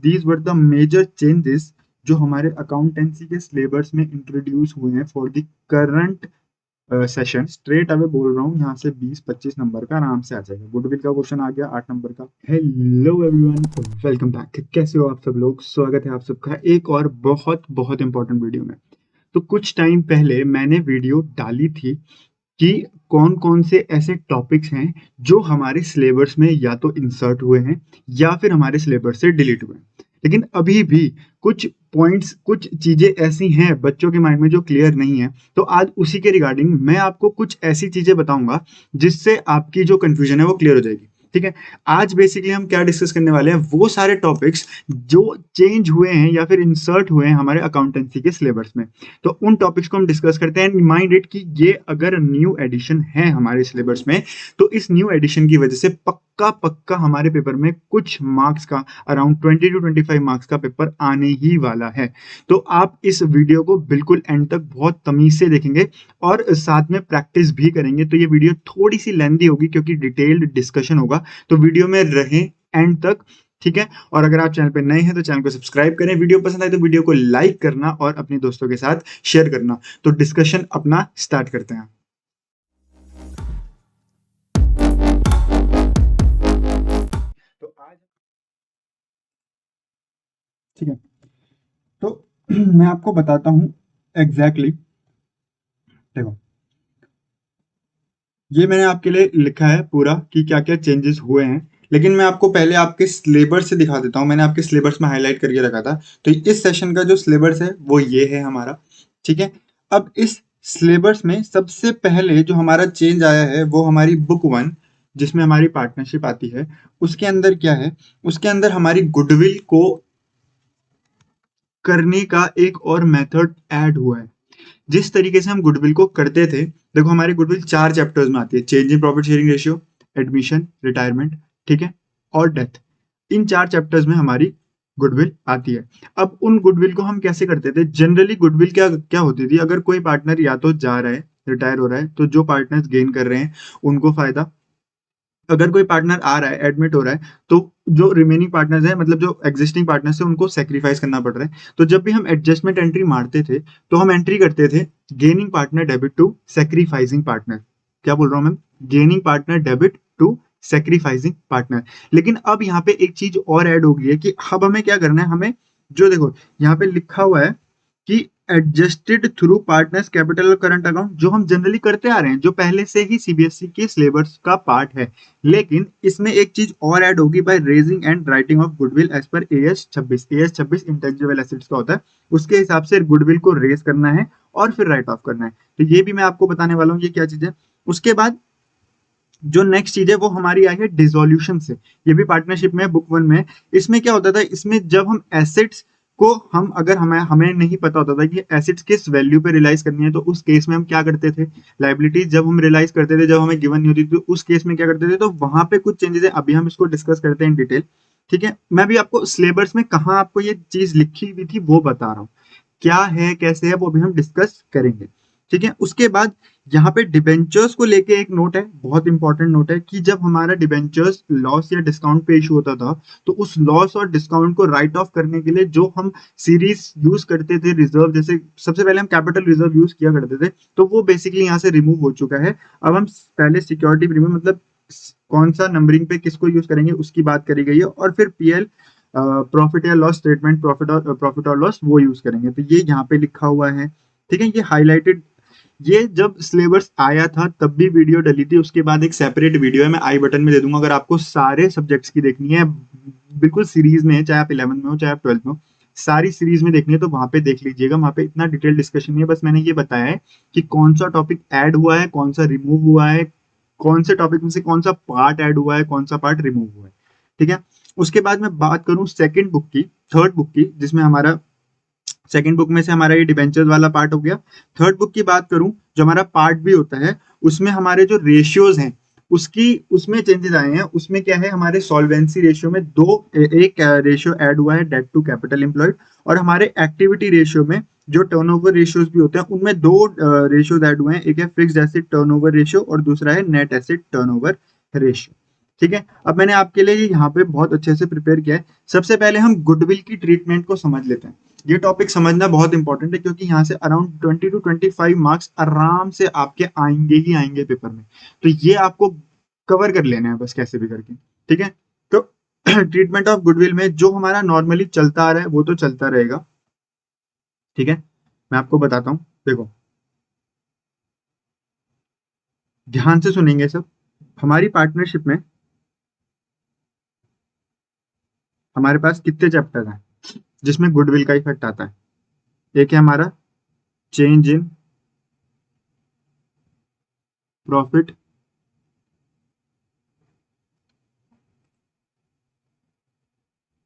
These were the major changes जो हमारे accountancy के सिलेबस में इंट्रोड्यूस हुए हैं for the current session. Straight away बोल रहा हूँ, यहाँ से 20-25 नंबर का आराम से आ जाएगा। गुडविल का क्वेश्चन आ गया 8 नंबर का। Hello everyone, welcome back. कैसे हो आप सब लोग? स्वागत है आप सबका एक और बहुत बहुत इंपॉर्टेंट वीडियो में। तो कुछ टाइम पहले मैंने वीडियो डाली थी कि कौन कौन से ऐसे टॉपिक्स हैं जो हमारे सिलेबस में या तो इंसर्ट हुए हैं या फिर हमारे सिलेबस से डिलीट हुए हैं। लेकिन अभी भी कुछ पॉइंट्स, कुछ चीजें ऐसी हैं बच्चों के माइंड में जो क्लियर नहीं है। तो आज उसी के रिगार्डिंग मैं आपको कुछ ऐसी चीजें बताऊंगा जिससे आपकी जो कंफ्यूजन है वो क्लियर हो जाएगी। ठीक है, आज बेसिकली हम क्या डिस्कस करने वाले हैं, वो सारे टॉपिक्स जो चेंज हुए हैं या फिर इंसर्ट हुए हैं हमारे अकाउंटेंसी के सिलेबस में। तो उन टॉपिक्स को हम डिस्कस करते हैं। माइंड इट कि ये अगर न्यू एडिशन है हमारे सिलेबस में, तो इस न्यू एडिशन की वजह से पक्का पक्का हमारे पेपर में कुछ मार्क्स का, अराउंड 20 to 25 मार्क्स का पेपर आने ही वाला है। तो आप इस वीडियो को बिल्कुल एंड तक बहुत तमीज से देखेंगे और साथ में प्रैक्टिस भी करेंगे। तो ये वीडियो थोड़ी सी लेंथी होगी क्योंकि डिटेल्ड डिस्कशन होगा, तो वीडियो में रहें एंड तक। ठीक है, और अगर आप चैनल पे नए हैं तो चैनल को सब्सक्राइब करें, वीडियो पसंद आए तो वीडियो को लाइक करना और अपने दोस्तों के साथ शेयर करना। तो डिस्कशन अपना स्टार्ट करते हैं। तो आज ठीक है, तो मैं आपको बताता हूं एग्जैक्टली। देखो, ये मैंने आपके लिए लिखा है पूरा कि क्या क्या चेंजेस हुए हैं, लेकिन मैं आपको पहले आपके सिलेबस से दिखा देता हूँ। मैंने आपके सिलेबस में हाईलाइट करके रखा था। तो इस सेशन का जो सिलेबस है वो ये है हमारा। ठीक है, अब इस सिलेबस में सबसे पहले जो हमारा चेंज आया है वो हमारी बुक 1, जिसमें हमारी पार्टनरशिप आती है। उसके अंदर क्या है, उसके अंदर हमारी गुडविल को करने का एक और मेथड ऐड हुआ है। जिस तरीके से हम गुडविल को करते थे, देखो हमारी गुडविल 4 चैप्टर्स में आती है। Change in profit sharing ratio, admission, retirement, ठीक है, और डेथ। इन 4 चैप्टर्स में हमारी गुडविल आती है। अब उन गुडविल को हम कैसे करते थे? जनरली गुडविल क्या क्या होती थी, अगर कोई पार्टनर या तो जा रहा है, रिटायर हो रहा है, तो जो पार्टनर्स गेन कर रहे हैं उनको फायदा। अगर कोई पार्टनर आ रहा है, एडमिट हो रहा है, तो जो रिमेनिंग पार्टनर्स हैं, मतलब जो एग्जिस्टिंग पार्टनर्स हैं, उनको सेक्रीफाइस करना पड़ रहा है। तो जब भी हम एडजस्टमेंट एंट्री मारते थे, तो हम एंट्री करते थे gaining partner debit to sacrificing partner. क्या बोल रहा हूँ ma'am? Gaining partner debit to sacrificing partner. लेकिन अब यहाँ पे एक चीज और ऐड हो गई है कि अब हमें क्या करना है। हमें जो देखो यहाँ पे लिखा हुआ है कि एडजस्टेड थ्रू पार्टनर्स कैपिटल और करंट अकाउंट, जो हम जनरली करते आ रहे हैं, जो पहले से ही सीबीएसई के सिलेबस का पार्ट है। लेकिन इसमें एक चीज और ऐड होगी, by raising and writing off goodwill as per AS 26। AS 26 intangible assets का होता है, उसके हिसाब से गुडविल को रेज करना है और फिर राइट ऑफ करना है। तो ये भी मैं आपको बताने वाला हूँ ये क्या चीज है। उसके बाद जो नेक्स्ट चीज है वो हमारी आई है डिसोल्यूशन से। ये भी पार्टनरशिप में बुक 1 में। इसमें क्या होता था, इसमें जब हम एसेट्स को, हम अगर हमें हमें नहीं पता होता था कि एसेट्स किस वैल्यू पे रियलाइज करनी है, तो उस केस में हम क्या करते थे, लाइबिलिटीज जब हम रियलाइज करते थे, जब हमें गिवन नहीं होती थी, तो उस केस में क्या करते थे, तो वहां पे कुछ चेंजेस है। अभी हम इसको डिस्कस करते हैं इन डिटेल। ठीक है, मैं भी आपको सिलेबस में कहाँ आपको ये चीज लिखी हुई थी वो बता रहा हूँ, क्या है कैसे है वो भी हम डिस्कस करेंगे। ठीक है, उसके बाद यहाँ पे डिबेंचर्स को लेके एक नोट है, बहुत इंपॉर्टेंट नोट है, कि जब हमारा डिबेंचर्स लॉस या डिस्काउंट पे इशू होता था, तो उस लॉस और डिस्काउंट को राइट ऑफ करने के लिए जो हम सीरीज यूज करते थे, रिजर्व, जैसे सबसे पहले हम कैपिटल रिजर्व यूज किया करते थे, तो वो बेसिकली यहाँ से रिमूव हो चुका है। अब हम पहले सिक्योरिटी प्रीमियम, मतलब कौन सा नंबरिंग पे किसको यूज करेंगे उसकी बात करी गई है, और फिर पीएल, प्रॉफिट या लॉस स्टेटमेंट, प्रॉफिट और लॉस, वो यूज करेंगे। तो ये यहाँ पे लिखा हुआ है। ठीक है, ये हाईलाइटेड। ये जब सिलेबस आया था तब भी वीडियो डली थी, उसके बाद एक सेपरेट वीडियो है, मैं आई बटन में दे दूंगा। अगर आपको सारे सब्जेक्ट्स की देखनी है, बिल्कुल सीरीज में है, चाहे आप 11 में हो चाहे आप 12 में हो, सारी सीरीज में देखनी है तो वहां पे देख लीजिएगा। वहां पे इतना डिटेल डिस्कशन नहीं है, बस मैंने ये बताया है कि कौन सा टॉपिक ऐड हुआ है, कौन सा रिमूव हुआ है, कौन से टॉपिक में से कौन सा पार्ट ऐड हुआ है, कौन सा पार्ट रिमूव हुआ है। ठीक है, उसके बाद मैं बात करूं सेकंड बुक की, थर्ड बुक की, जिसमें हमारा सेकंड बुक में से हमारा ये डिबेंचर्स वाला पार्ट हो गया। थर्ड बुक की बात करूं, जो हमारा पार्ट भी होता है, उसमें हमारे जो रेशियोज हैं उसकी, उसमें चेंजेस आए हैं। उसमें क्या है, हमारे सॉल्वेंसी रेशियो में एक रेशियो ऐड हुआ है, डेट टू कैपिटल एम्प्लॉयड, और हमारे एक्टिविटी रेशियो में जो टर्नओवर रेशियोज भी होते हैं उनमें दो रेशियोज ऐड हुए हैं। एक है फिक्स्ड एसेट टर्नओवर रेशियो और दूसरा है नेट एसेट टर्नओवर रेशियो। ठीक है, अब मैंने आपके लिए यहाँ पे बहुत अच्छे से प्रिपेयर किया है। सबसे पहले हम गुडविल की ट्रीटमेंट को समझ लेते हैं। ये टॉपिक समझना बहुत इंपॉर्टेंट है क्योंकि यहाँ से अराउंड 20 to 25 मार्क्स आराम से आपके आएंगे ही आएंगे पेपर में। तो ये आपको कवर कर लेना है बस कैसे भी करके। ठीक है, तो ट्रीटमेंट ऑफ गुडविल में जो हमारा नॉर्मली चलता आ रहा है वो तो चलता रहेगा। ठीक है, मैं आपको बताता हूँ, देखो ध्यान से सुनेंगे सब। हमारी पार्टनरशिप में हमारे पास कितने चैप्टर हैं जिसमें गुडविल का इफेक्ट आता है? एक है हमारा change in profit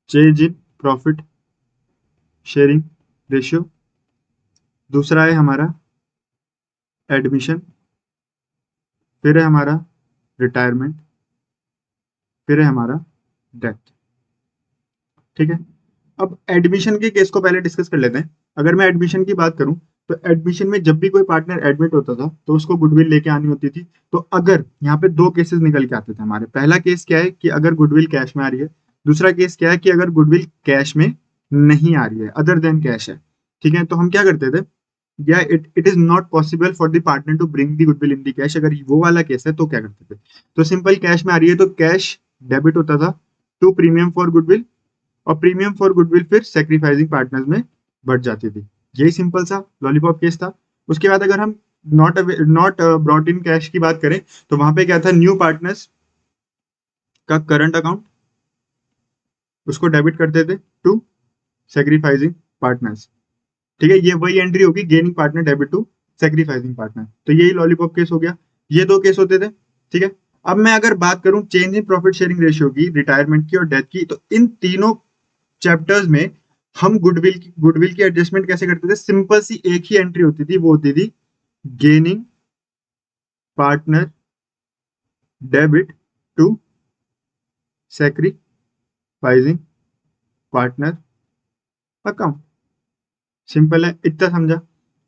change in profit sharing ratio. दूसरा है हमारा एडमिशन। फिर है हमारा रिटायरमेंट। फिर है हमारा डेथ। ठीक है, अब एडमिशन के केस को पहले डिस्कस कर लेते हैं। अगर मैं एडमिशन की बात करूं तो एडमिशन में जब भी कोई पार्टनर एडमिट होता था तो उसको गुडविल लेके आनी होती थी। तो अगर यहाँ पे दो केसेस निकल के आते थे हमारे। पहला केस क्या है कि अगर गुडविल कैश में आ रही है। दूसरा केस क्या है कि अगर गुडविल कैश में नहीं आ रही है, अदर देन कैश है। ठीक है, तो हम क्या करते थे, या it is not possible for the partner to bring the goodwill in the cash. अगर वो वाला केस है तो क्या करते थे, तो सिंपल कैश में आ रही है तो कैश डेबिट होता था टू प्रीमियम फॉर गुडविल, और प्रीमियम फॉर गुडविल फिर सेक्रीफाइसिंग पार्टनर्स में बढ़ जाती थी। यही सिंपल सा लॉलीपॉप केस था। उसके बाद अगर हम नॉट ब्रॉट इन कैश की बात करें तो वहां पे क्या था, न्यू पार्टनर्स का करंट अकाउंट उसको डेबिट करते थे टू सेक्रीफाइसिंग पार्टनर्स। ठीक है, ये वही एंट्री होगी, gaining partner debit to sacrificing partner. तो यही लॉलीपॉप केस हो गया। ये दो केस होते थे। ठीक है, अब मैं अगर बात करूं change in profit sharing ratio की, रिटायरमेंट की और डेथ की, तो इन तीनों चैप्टर्स में हम गुडविल की एडजस्टमेंट कैसे करते थे। सिंपल सी एक ही एंट्री होती थी, वो होती थी gaining partner debit to sacrificing partner account. Simple है, इतना समझा।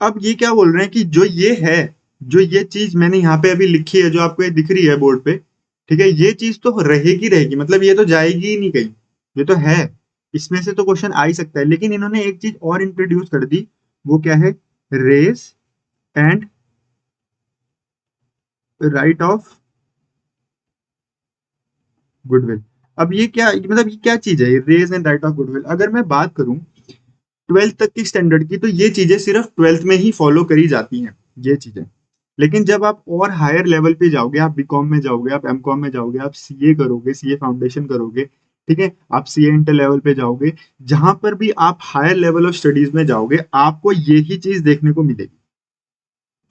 अब ये क्या बोल रहे हैं कि जो ये है, जो ये चीज मैंने यहाँ पे अभी लिखी है, जो आपको ये दिख रही है बोर्ड पे, ठीक है, ये चीज तो रहेगी रहेगी, मतलब ये तो जाएगी ही नहीं कहीं। ये तो है, इसमें से तो क्वेश्चन आ ही सकता है। लेकिन इन्होंने एक चीज और इंट्रोड्यूस कर दी, वो क्या है, raise and write off goodwill. अब ये क्या, मतलब ये क्या चीज है, raise and write off goodwill? अगर मैं बात करूं 12th तक की स्टैंडर्ड की, तो ये चीजें सिर्फ 12th में ही फॉलो करी जाती हैं, ये चीजें। लेकिन जब आप और हायर लेवल पे जाओगे, आप बीकॉम में जाओगे, आप एमकॉम में जाओगे, आप सीए करोगे, सीए फाउंडेशन करोगे, ठीक है, आप सीए इंटर लेवल पे जाओगे, जहां पर भी आप हायर लेवल ऑफ स्टडीज में जाओगे, आपको यही चीज देखने को मिलेगी।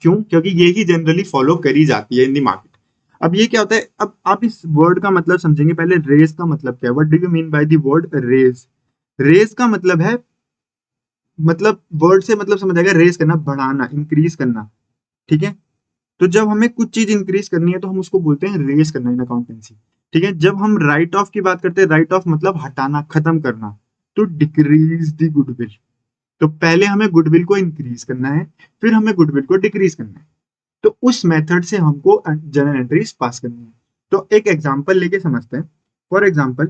क्यों? क्योंकि यही जनरली फॉलो करी जाती है इन दी मार्केट। अब ये क्या होता है, अब आप इस वर्ड का मतलब समझेंगे। पहले रेस का मतलब क्या है, what do you mean by the word raise? Raise का मतलब है, मतलब वर्ड से मतलब समझ आएगा, रेस करना, बढ़ाना, इंक्रीज करना। ठीक है, तो जब हमें कुछ चीज इंक्रीज करनी है तो हम उसको बोलते हैं रेस करना इन अकाउंटेंसी। ठीक है, जब हम राइट ऑफ की बात करते हैं, राइट ऑफ मतलब हटाना, खत्म करना, तो डिक्रीज द गुडविल। तो पहले हमें गुडविल को इंक्रीज करना है, फिर हमें गुडविल को डिक्रीज करना है। तो उस मेथड से हमको जर्नल एंट्रीज पास करनी है। तो एक एग्जांपल लेके समझते हैं। फॉर एग्जांपल,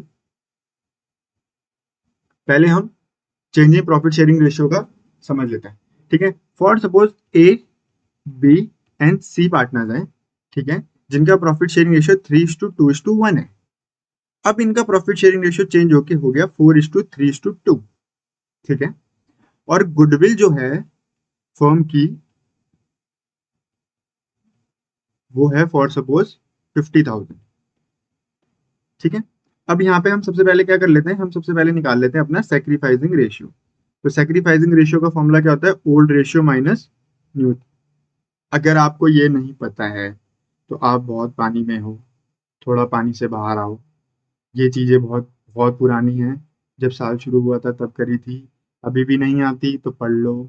पहले हम change in profit sharing ratio का समझ लेते हैं। ठीक है, for suppose A, B and C partners हैं। ठीक है, जिनका प्रॉफिट शेयरिंग रेशियो 3:2:1 है। अब इनका प्रॉफिट शेयरिंग रेशियो चेंज होके हो गया 4:3:2। ठीक है, और गुडविल जो है फर्म की, वो है फॉर सपोज 50,000। ठीक है, अब यहाँ पे हम सबसे पहले क्या कर लेते हैं, हम सबसे पहले निकाल लेते हैं अपना सेक्रीफाइसिंग रेशियो। तो सेक्रीफाइसिंग रेशियो का फॉर्मूला क्या होता है, ओल्ड रेशियो माइनस न्यू। अगर आपको ये नहीं पता है तो आप बहुत पानी में हो, थोड़ा पानी से बाहर आओ। ये चीज़ें बहुत बहुत पुरानी हैं, जब साल शुरू हुआ था तब करी थी। अभी भी नहीं आती तो पढ़ लो,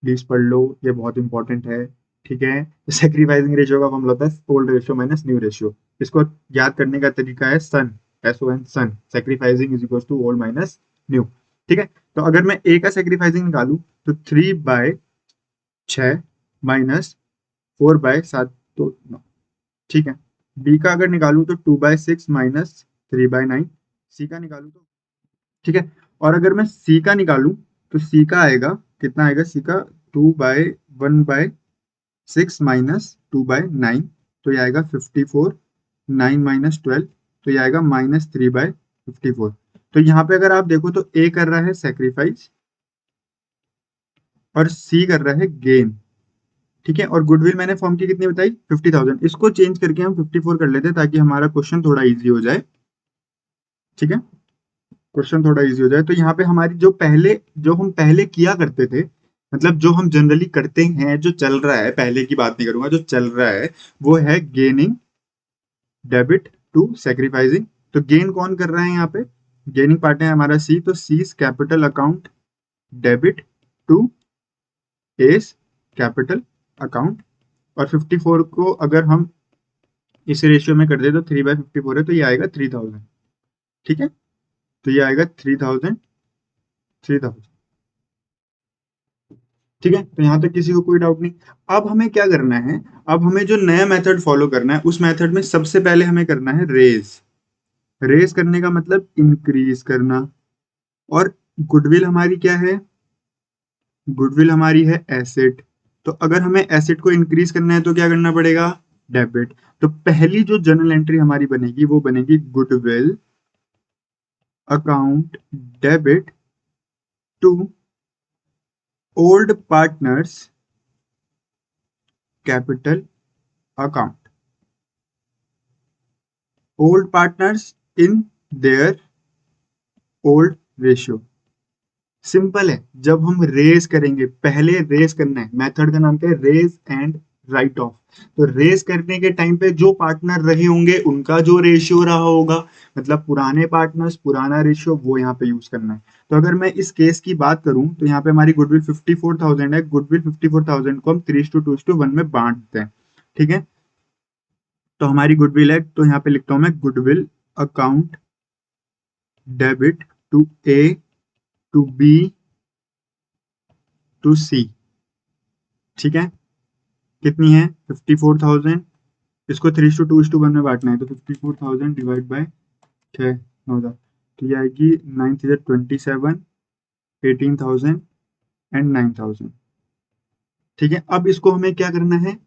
प्लीज़ पढ़ लो, ये बहुत इंपॉर्टेंट है। ठीक है, तो सेक्रीफाइसिंग रेशियो का फॉर्मूला होता है old ratio minus new ratio. इसको याद करने का तरीका है son, SON, son. Sacrificing is equal to old minus new. ठीक है, तो अगर मैं ए का सेक्रीफाइसिंग निकालूं तो 3/6 माइनस 4/7 तो 9। ठीक है, बी का अगर निकालूं तो 2/6 माइनस 3/9, सी का निकालूं तो, ठीक है। और अगर मैं सी का निकालूं तो सी का आएगा, कितना आएगा सी का, 2/1/6 माइनस 2/9, तो ये आएगा 54, 9 माइनस 12, तो ये आएगा -3/54। तो यहाँ पे अगर आप देखो तो ए कर रहा है सेक्रीफाइस और सी कर रहा है गेन, ठीक है। और गुडविल मैंने फॉर्म की कितनी बताई, 50,000। इसको चेंज करके हम 54 कर लेते हैं ताकि हमारा क्वेश्चन थोड़ा इजी हो जाए, ठीक है। क्वेश्चन थोड़ा इजी हो जाए। तो यहाँ पे हमारी जो हम पहले किया करते थे, मतलब जो हम जनरली करते हैं, जो चल रहा है, पहले की बात नहीं करूंगा, जो चल रहा है वो है गेनिंग डेबिट टू सेक्रीफाइसिंग। तो गेन कौन कर रहा है यहाँ पे, गेनिंग पार्टनर है हमारा सी, तो C's capital account debit to S capital account. और 54 को अगर हम इस रेशियो में कर दे तो 3/54 है, तो ये आएगा 3000, ठीक है। तो ये आएगा 3000, 3000, ठीक है। तो यहां तक किसी को कोई डाउट नहीं। अब हमें क्या करना है, अब हमें जो नया मेथड फॉलो करना है, उस मेथड में सबसे पहले हमें करना है रेज। रेज करने का मतलब इंक्रीज करना। और गुडविल हमारी क्या है, गुडविल हमारी है एसेट। तो अगर हमें एसेट को इंक्रीज करना है तो क्या करना पड़ेगा, डेबिट। तो पहली जो जर्नल एंट्री हमारी बनेगी वो बनेगी goodwill account debit to old partners capital account, old partners in their old ratio. Simple है। जब हम रेज करेंगे, पहले रेज करना है, मेथड का नाम क्या है, रेज एंड राइट ऑफ। तो रेज करने के टाइम पे जो पार्टनर रहे होंगे उनका जो रेशियो रहा होगा, मतलब पुराने पार्टनर्स पुराना रेशियो, वो यहाँ पे यूज करना है। तो अगर मैं इस केस की बात करूं तो यहाँ पे हमारी गुडविल 54,000 है। गुडविल 54,000 को हम 3:2:1 में बांट देते हैं, ठीक है। तो हमारी गुडविल है, तो यहाँ पे लिखता हूं मैं goodwill account debit to A to B to C, ठीक है। कितनी है 54,000, इसको 3:2:1 में बांटना है, तो 54,000 डिवाइड बाय 6, 9,000, तो ये आएगी 9 18,000 एंड 9,000, ठीक है। अब इसको हमें क्या करना है,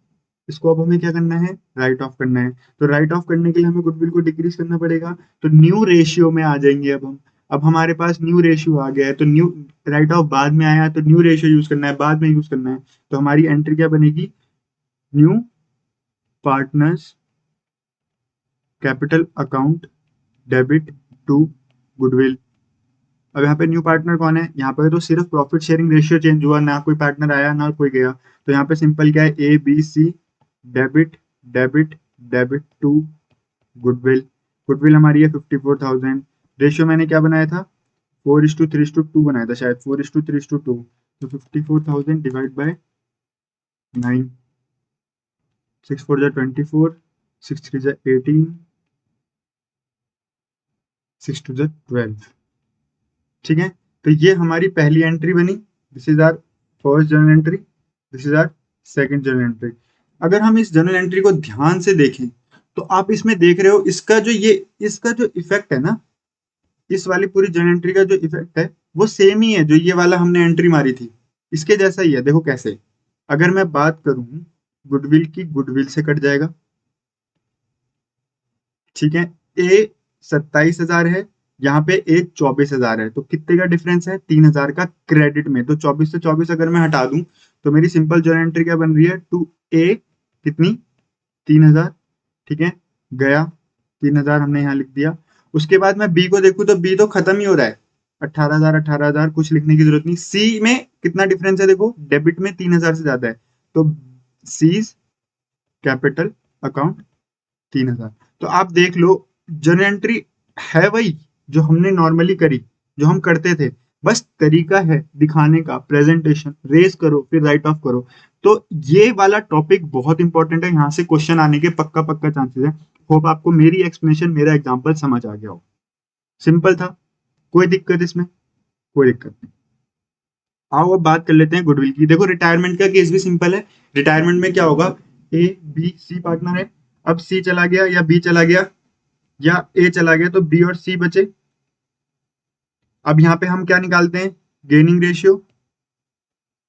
इसको अब हमें क्या करना है, राइट ऑफ करना है। तो राइट ऑफ करने के लिए हमें गुडविल को डिक्रीज करना पड़ेगा। तो न्यू रेशियो में आ जाएंगे अब हम। अब हमारे पास न्यू रेशियो आ गया है, तो न्यू राइट ऑफ बाद में आया, तो न्यू रेशियो यूज करना है, बाद में यूज करना है। तो हमारी एंट्री क्या बनेगी, new partners capital account debit to goodwill. अब यहाँ पे न्यू पार्टनर कौन है, यहाँ पे तो सिर्फ प्रॉफिट शेयरिंग रेशियो चेंज हुआ, ना कोई पार्टनर आया ना कोई गया। तो यहाँ पे सिंपल क्या है, A B C debit debit debit to goodwill. Goodwill हमारी है 54,000। रेशियो मैंने क्या बनाया था, 4:3:2 बनाया था शायद, 4:3:2। तो 54,000 डिवाइड बाय 9, 6 4 24, 6 3 18, 6 2 12, ठीक है। तो ये हमारी पहली एंट्री बनी, this is our first journal entry, this is our second journal entry. अगर हम इस जर्नल एंट्री को ध्यान से देखें तो आप इसमें देख रहे हो, इसका जो इफेक्ट है ना, इस वाली पूरी जर्नल एंट्री का जो इफेक्ट है वो सेम ही है जो ये वाला हमने एंट्री मारी थी, इसके जैसा ही है। देखो कैसे, अगर मैं बात करूं गुडविल की, गुडविल से कट जाएगा, ठीक है। ए 27,000 है, यहाँ पे ए 24,000 है, तो कितने का डिफरेंस है, 3,000 का क्रेडिट में। तो 24 से 24 अगर मैं हटा दूं तो मेरी सिंपल जर्नल एंट्री क्या बन रही है, टू ए कितनी, 3,000, ठीक है। गया 3,000 हमने यहाँ लिख दिया। उसके बाद मैं बी को देखूं तो बी तो खत्म ही हो रहा है, 18,000 18,000, कुछ लिखने की जरूरत नहीं। सी में कितना डिफरेंस है, देखो डेबिट में 3,000 से ज्यादा है, तो सीज कैपिटल अकाउंट 3,000। तो आप देख लो, जर्नल एंट्री है वही जो हमने नॉर्मली करी, जो हम करते थे, बस तरीका है दिखाने का, प्रेजेंटेशन, रेज करो फिर राइट ऑफ करो। तो ये वाला टॉपिक बहुत इंपॉर्टेंट है, यहाँ से क्वेश्चन आने के पक्का पक्का चांसेस है। होप आपको मेरी एक्सप्लेनेशन, मेरा एग्जांपल समझ आ गया हो। सिंपल था, कोई दिक्कत इसमें, कोई दिक्कत नहीं। आओ अब बात कर लेते हैं गुडविल की। देखो रिटायरमेंट का केस भी सिंपल है। रिटायरमेंट में क्या होगा, ए बी सी पार्टनर है, अब सी चला गया या बी चला गया या ए चला गया, तो बी और सी बचे। अब यहाँ पे हम क्या निकालते हैं, गेनिंग रेशियो।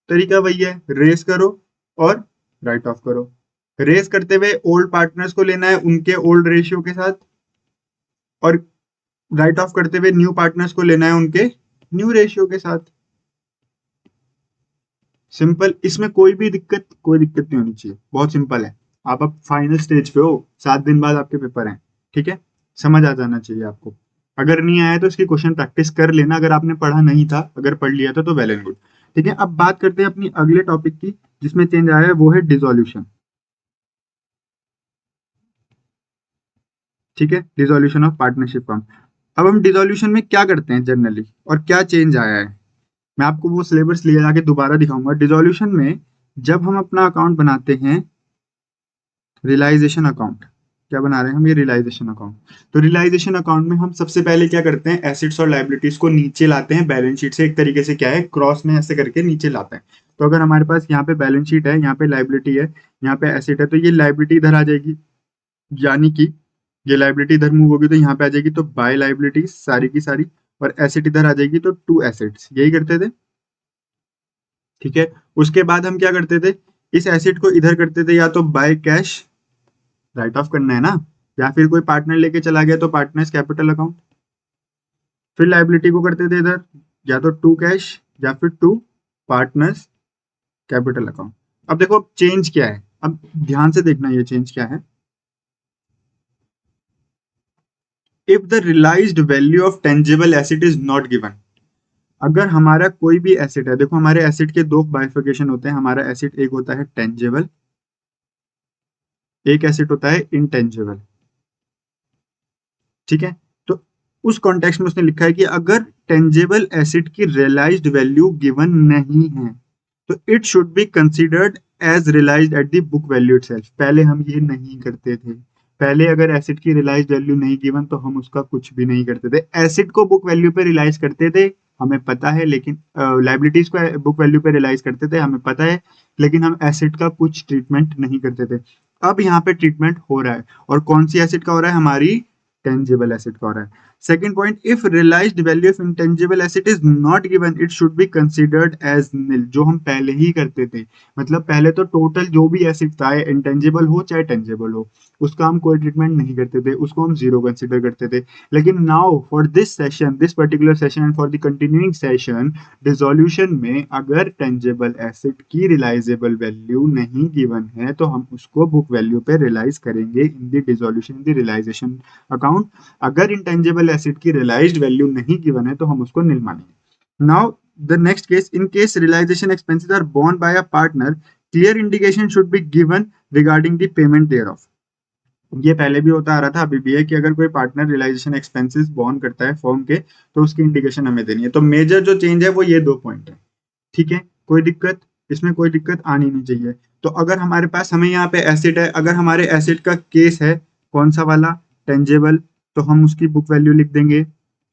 तरीका वही है, रेस करो और राइट ऑफ करो। रेस करते हुए ओल्ड पार्टनर्स को लेना है उनके ओल्ड रेशियो के साथ, और राइट ऑफ करते हुए न्यू पार्टनर्स को लेना है उनके न्यू रेशियो के साथ। सिंपल, इसमें कोई दिक्कत नहीं होनी चाहिए, बहुत सिंपल है। आप अब फाइनल स्टेज पे हो, 7 दिन बाद आपके पेपर हैं, ठीक है, समझ आ जाना चाहिए आपको। अगर नहीं आया तो इसकी क्वेश्चन प्रैक्टिस कर लेना, अगर आपने पढ़ा नहीं था, अगर पढ़ लिया था तो वेल एंड गुड। ठीक है, अब बात करते हैं अपनी अगले टॉपिक की जिसमें चेंज आया है, वो है डिसोल्यूशन। ठीक है, डिसोल्यूशन ऑफ पार्टनरशिप फॉर्म। अब हम डिसोल्यूशन में क्या करते हैं जनरली और क्या चेंज आया है, मैं आपको वो सिलेबस ले जाके दोबारा दिखाऊंगा। डिसोल्यूशन में जब हम अपना अकाउंट बनाते हैं, रियलाइजेशन अकाउंट, क्या बना रहे हैं हम, ये रियलाइजेशन अकाउंट। तो रियलाइजेशन अकाउंट में हम सबसे पहले क्या करते हैं, एसेट्स और लायबिलिटीज को नीचे लाते हैं बैलेंस शीट से, एक तरीके से क्या है, क्रॉस में ऐसे करके नीचे लाते हैं। तो अगर हमारे पास यहाँ पे बैलेंस शीट है, यहाँ पे लायबिलिटी है, यहाँ पे एसेट है, तो ये लायबिलिटी इधर आ जाएगी, यानी कि ये लायबिलिटी इधर मूव होगी तो यहाँ पे आ जाएगी, तो बाय लायबिलिटीज सारी की सारी, और एसेट इधर आ जाएगी, तो टू एसेट्स, यही करते थे। ठीक है, उसके बाद हम क्या करते थे, इस एसेट को इधर करते थे, या तो बाय कैश, राइट ऑफ करना है ना, या फिर कोई पार्टनर लेके चला गया तो पार्टनर्स कैपिटल अकाउंट। फिर लायबिलिटी को करते थे इधर, या तो टू कैश या फिर टू पार्टनर्स कैपिटल अकाउंट। अब देखो अब चेंज क्या है, अब ध्यान से देखना ये चेंज क्या है। If the realised value of tangible asset is not given, अगर हमारा कोई भी एसेट है, देखो हमारे एसेट के दो बाइफिकेशन होते हैं, हमारा एसेट एक होता है टेंजिबल, एक एसेट होता है इंटेंजिबल। ठीक है, तो उस कॉन्टेक्स्ट में उसने लिखा है कि अगर टेंजिबल एसेट की रियलाइज्ड वैल्यू गिवन नहीं है तो it should be considered as realised at the book value itself. पहले हम ये नहीं करते थे, पहले अगर एसेट की रियलाइज्ड वैल्यू नहीं गिवन तो हम उसका कुछ भी नहीं करते थे, एसेट को बुक वैल्यू पे रियलाइज करते थे, हमें पता है, लेकिन लाइबिलिटीज को बुक वैल्यू पे रियलाइज करते थे, हमें पता है, लेकिन हम एसेट का कुछ ट्रीटमेंट नहीं करते थे। अब यहाँ पे ट्रीटमेंट हो रहा है, और कौन सी एसेट का हो रहा है, हमारी टेंजिबल एसेट का हो रहा है। Second point, if realised value of intangible asset is not given it should be considered as nil, जो हम पहले ही करते थे। मतलब पहले तो टोटल जो भी एसेट था, इंटेंजिबल हो चाहे टेंजिबल हो, उसका हम कोई ट्रीटमेंट नहीं करते थे, उसको हम जीरो कंसीडर करते थे। लेकिन now for this session, this particular session and for the continuing session, dissolution में अगर टेंजिबल एसेट की रियलाइजेबल वैल्यू नहीं गिवन है तो हम उसको बुक वैल्यू पे रियलाइज करेंगे in the dissolution, in the realisation account. अगर इंटेंजिबल एसेट की रियलाइज्ड वैल्यू नहीं गिवन है तो हम उसको निल मानेंगे। Now the next case, in case realisation expenses are borne by a partner, clear indication should be given regarding the payment thereof. ये पहले भी होता आ रहा था, अभी भी है, कि अगर कोई पार्टनर रियलाइजेशन एक्सपेंसेस बोर्न करता है फॉर्म के तो उसकी इंडिकेशन हमें देनी है। तो मेजर जो चेंज है वो ये दो पॉइंट है। ठीक है, कोई दिक्कत, इसमें कोई दिक्कत आनी नहीं चाहिए। तो अगर हमारे पास, हमें यहाँ पे एसेट है, अगर हमारे एसेट का केस है कौन सा वाला, टेंजेबल, तो हम उसकी बुक वैल्यू लिख देंगे।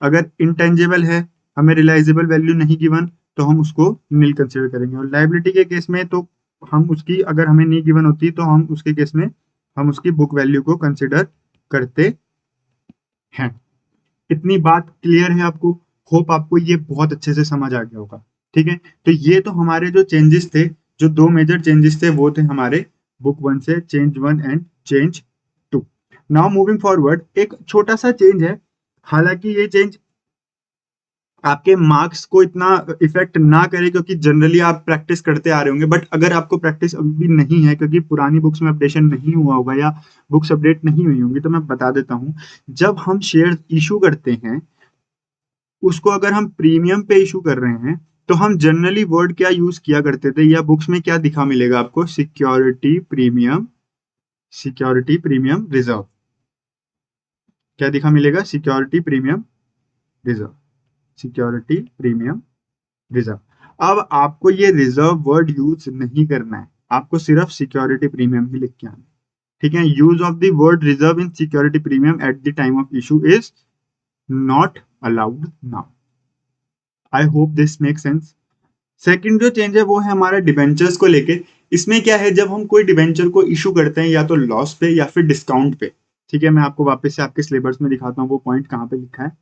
अगर इंटेंजेबल है, हमें रियलाइजेबल वैल्यू नहीं गिवन, तो हम उसको नील कंसिडर करेंगे। और लायबिलिटी के केस में तो हम उसकी, अगर हमें नहीं गिवन होती तो हम उसके केस में हम उसकी बुक वैल्यू को कंसिडर करते हैं। इतनी बात क्लियर है आपको? होप आपको ये बहुत अच्छे से समझ आ गया होगा। ठीक है, तो ये तो हमारे जो चेंजेस थे, जो दो मेजर चेंजेस थे, वो थे हमारे बुक 1 से, change 1 and change 2। Now moving forward, एक छोटा सा चेंज है, हालांकि ये चेंज आपके मार्क्स को इतना इफेक्ट ना करे क्योंकि जनरली आप प्रैक्टिस करते आ रहे होंगे, बट अगर आपको प्रैक्टिस अभी भी नहीं है क्योंकि पुरानी बुक्स में अपडेशन नहीं हुआ होगा या बुक्स अपडेट नहीं हुई होंगी, तो मैं बता देता हूँ। जब हम शेयर इशू करते हैं, उसको अगर हम प्रीमियम पे इशू कर रहे हैं, तो हम जनरली वर्ड क्या यूज किया करते थे, या बुक्स में क्या दिखा मिलेगा आपको, security premium, security premium reserve. क्या दिखा मिलेगा, security premium reserve, security premium reserve. अब आपको ये रिजर्व वर्ड यूज नहीं करना है, आपको सिर्फ सिक्योरिटी प्रीमियम ही लिख के आना है। ठीक है, use of the word reserve in security premium at the time of issue is not allowed now. I hope this make sense. Second जो चेंज है वो है हमारा डिबेंचर्स को लेके। इसमें क्या है, जब हम कोई डिबेंचर को इशू करते हैं या तो लॉस पे या फिर डिस्काउंट पे, ठीक है, मैं आपको वापस से आपके सिलेबस में दिखाता हूँ वो पॉइंट कहाँ पे लिखा है।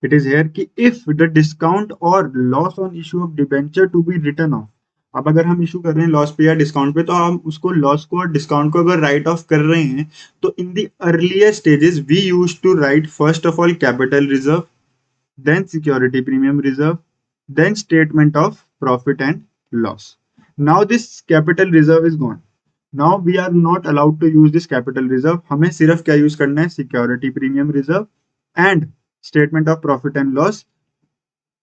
इट इज हेयर कि इफ द डिस्काउंट और loss on issue of debenture to be written off. अब अगर हम इशू कर रहे हैं लॉस पे या डिस्काउंट पे, तो हम उसको लॉस को और डिस्काउंट को अगर राइट ऑफ कर रहे हैं, तो in the earlier stages we use to write first of all capital reserve, then security premium reserve, then statement of profit and loss. Now this capital reserve is gone. Now we are not allowed to use this capital reserve. हमें सिर्फ क्या use करना है, security premium reserve and statement of profit and loss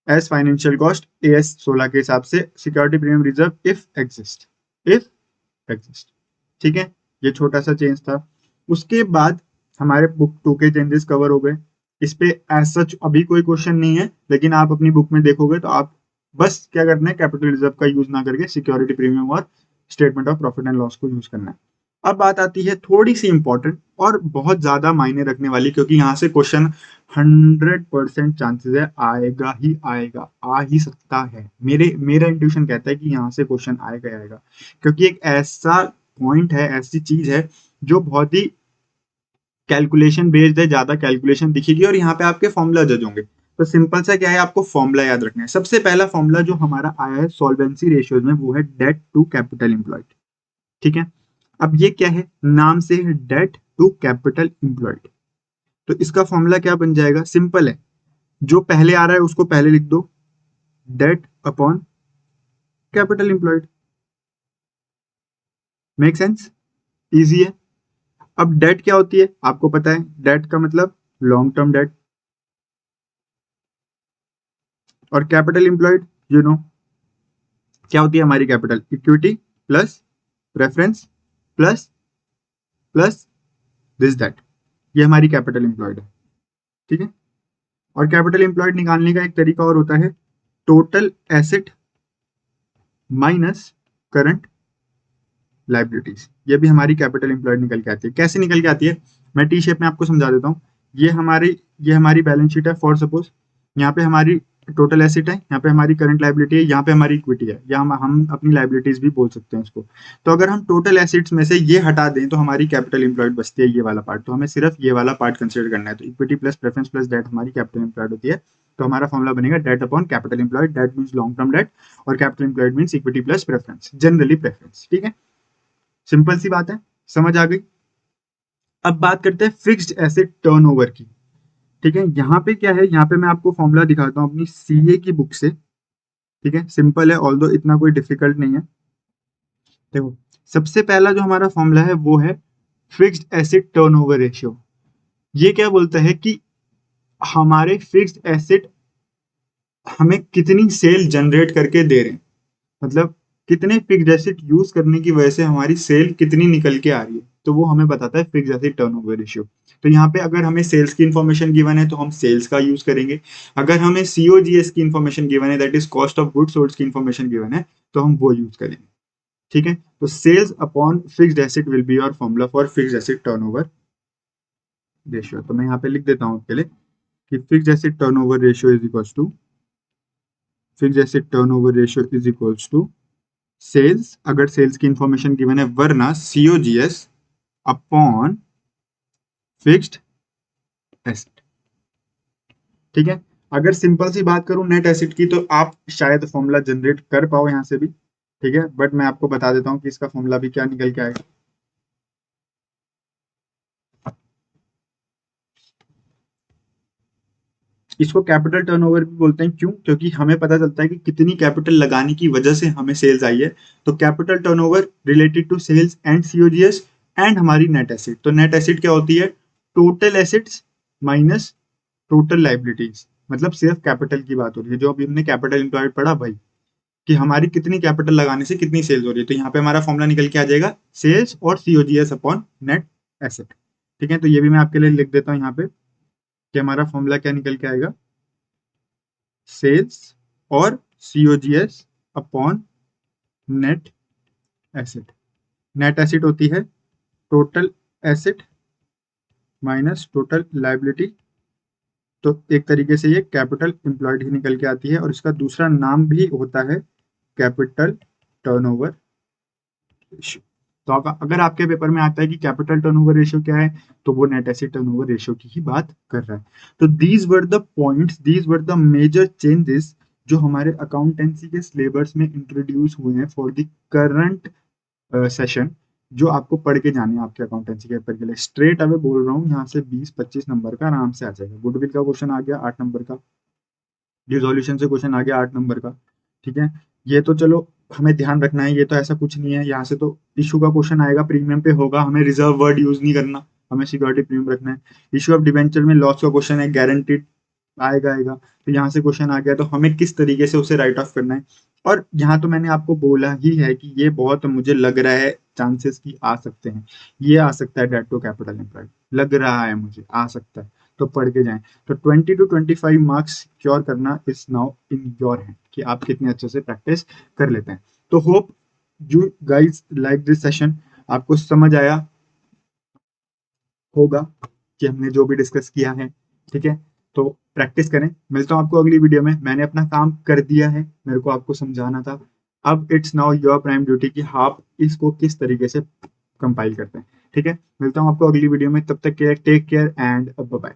as financial cost AS 16 के हिसाब से security premium reserve if exist। ठीक है, ये छोटा सा चेंज था। उसके बाद हमारे बुक 2 के चेंजेस कवर हो गए। इस पे एज सच अभी कोई क्वेश्चन नहीं है, लेकिन आप अपनी बुक में देखोगे तो आप बस क्या करना है, कैपिटल रिजर्व का यूज ना करके सिक्योरिटी प्रीमियम और statement of profit and loss को यूज करना है। अब बात आती है थोड़ी सी इंपॉर्टेंट और बहुत ज्यादा मायने रखने वाली, क्योंकि यहाँ से क्वेश्चन 100% चांसेस है आएगा ही आएगा, आ ही सकता है। मेरा इंट्यूशन कहता है कि यहाँ से क्वेश्चन आएगा ही आएगा, क्योंकि एक ऐसा पॉइंट है, ऐसी चीज है जो बहुत ही कैलकुलेशन बेस्ड है, ज्यादा कैलकुलेशन दिखेगी और यहाँ पे आपके फॉर्मूला जज होंगे। तो सिंपल सा क्या है, आपको फॉर्मूला याद रखना है। सबसे पहला फॉर्मूला जो हमारा आया है सॉल्वेंसी रेशियोज में, वो है डेट टू कैपिटल एम्प्लॉयड। ठीक है, अब ये क्या है, नाम से है डेट टू कैपिटल एम्प्लॉयड। तो इसका फॉर्मूला क्या बन जाएगा, सिंपल है, जो पहले आ रहा है उसको पहले लिख दो, debt upon capital employed. Make sense, easy है। अब डेट क्या होती है आपको पता है, डेट का मतलब लॉन्ग टर्म डेट, और कैपिटल एम्प्लॉयड यू नो क्या होती है हमारी capital, equity plus preference plus plus this that, ये हमारी कैपिटल एम्प्लॉयड है। ठीक है, और कैपिटल एम्प्लॉयड निकालने का एक तरीका और होता है, total asset minus current liabilities. ये भी हमारी कैपिटल एम्प्लॉयड निकल के आती है। कैसे निकल के आती है, मैं टी शेप में आपको समझा देता हूँ। ये हमारी बैलेंस शीट है फॉर सपोज, यहाँ पे हमारी टोटल एसेट है, यहाँ पे हमारी करंट लाइबिलिटी है, यहाँ पे हमारी इक्विटी है, या हम अपनी लाइबिलिटीज भी बोल सकते हैं इसको। तो अगर हम टोटल एसेट्स में से ये हटा दें तो हमारी कैपिटल एम्प्लॉयड बचती है ये वाला पार्ट। तो हमें सिर्फ ये वाला पार्ट कंसिडर करना है। तो equity plus preference plus debt हमारी कैपिटल एम्प्लॉयड होती है। तो हमारा फॉर्मूला बनेगा debt upon capital employed. Debt means long term debt और capital employed means equity plus preference, generally preference. ठीक है, सिंपल सी बात है, समझ आ गई। अब बात करते हैं फिक्स्ड एसेट टर्नओवर की। ठीक है, यहाँ पे क्या है, यहाँ पे मैं आपको फॉर्मूला दिखाता हूँ अपनी सीए की बुक से। ठीक है, सिंपल है, ऑल्दो इतना कोई डिफिकल्ट नहीं है। देखो, सबसे पहला जो हमारा फॉर्मूला है वो है फिक्स्ड एसेट टर्नओवर रेशियो। ये क्या बोलता है कि हमारे फिक्स्ड एसेट हमें कितनी सेल जनरेट करके दे रहे हैं, मतलब कितने फिक्स्ड एसेट यूज करने की वजह से हमारी सेल कितनी निकल के आ रही है, तो वो हमें बताता है फिक्स्ड एसेट टर्नओवर रेशियो। तो यहाँ पे अगर हमें सेल्स की इंफॉर्मेशन गिवन है तो हम सेल्स का यूज करेंगे। अगर हमें सीओजीएस की इंफॉर्मेशन गिवन है, that is cost of goods sold की इंफॉर्मेशन गिवन है, तो हम वो यूज करेंगे। ठीक है, तो sales upon fixed asset will be your formula for fixed asset turnover ratio. तो मैं यहाँ पे लिख देता हूँ आपके लिए कि fixed asset turnover ratio is equals to, fixed asset turnover ratio is equals to sales, अगर सेल्स की इंफॉर्मेशन गिवन है, वरना सीओजीएस अपॉन फिक्स्ड एसेट। ठीक है, अगर सिंपल सी बात करूं नेट एसेट की, तो आप शायद फॉर्मूला जनरेट कर पाओ यहां से भी। ठीक है, बट मैं आपको बता देता हूं कि इसका फॉर्मूला भी क्या निकल के आएगा। इसको कैपिटल टर्नओवर भी बोलते हैं, क्यों, क्योंकि हमें पता चलता है कि कितनी कैपिटल लगाने की वजह से हमें सेल्स आई है। तो capital turnover related to sales and COGS and हमारी नेट एसेट। तो नेट एसेट क्या होती है, total assets minus total liabilities, मतलब सिर्फ कैपिटल की बात हो रही है। जो अभी हमने कैपिटल एम्प्लॉयड पढ़ा भाई, कि हमारी कितनी कैपिटल लगाने से कितनी सेल्स हो रही है। तो यहाँ पे हमारा फॉर्मूला निकल के आ जाएगा सेल्स और सीओजीएस अपॉन नेट एसेट। ठीक है, तो ये भी मैं आपके लिए लिख देता हूँ यहाँ पे कि हमारा फॉर्मूला क्या निकल के आएगा, सेल्स और COGS upon net asset. Net asset होती है total asset minus total liability तो एक तरीके से ये कैपिटल एम्प्लॉयड ही निकल के आती है, और इसका दूसरा नाम भी होता है कैपिटल टर्नओवर रेशियो। तो अगर आपके पेपर में आता है कि कैपिटल टर्नओवर रेशियो क्या है, तो वो नेट एसेट टर्नओवर रेशियो की ही बात कर रहा है। तो these were the points, these were the major changes जो हमारे अकाउंटेंसी के सिलेबस में इंट्रोड्यूस हुए हैं फॉर द करंट सेशन, जो आपको पढ़ के जाने हैं आपके अकाउंटेंसी के पेपर के लिए। स्ट्रेट अवे बोल रहा हूँ, यहाँ से 20-25 नंबर का आराम से आ जाएगा। गुडविल का क्वेश्चन आ गया 8 नंबर का, रिजोल्यूशन से क्वेश्चन आ गया 8 नंबर का, ठीक है। ये तो चलो हमें ध्यान रखना है, ये तो ऐसा कुछ नहीं है। यहाँ से तो इशू का क्वेश्चन आएगा, प्रीमियम पे होगा, हमें रिजर्व वर्ड यूज नहीं करना, हमें सिक्योरिटी प्रीमियम रखना है। इशू ऑफ डिवेंचर में लॉस का क्वेश्चन है, गारंटीड आएगा। तो यहाँ से क्वेश्चन आ गया, तो हमें किस तरीके से उसे राइट ऑफ करना है। और यहाँ तो मैंने आपको बोला ही है कि ये बहुत मुझे लग रहा है चांसेस की आ सकते हैं, ये आ सकता है डेट टू कैपिटल एम्प्लॉयड, लग रहा है मुझे आ सकता है, तो पढ़ के जाएं। तो 20 to 25 मार्क्स सिक्योर करना is now in your hand, कि आप कितने अच्छे से प्रैक्टिस कर लेते हैं। तो hope you guys like this session, आपको समझ आया होगा कि हमने जो भी डिस्कस किया है, ठीक है। तो प्रैक्टिस करें, मिलता हूँ आपको अगली वीडियो में। मैंने अपना काम कर दिया है, मेरे को आपको समझाना था, अब it's now your prime duty कि आप इसको किस तरीके से कंपाइल करते हैं, ठीक है। मिलता हूँ आपको अगली वीडियो में, तब तक के लिए take care and bye bye.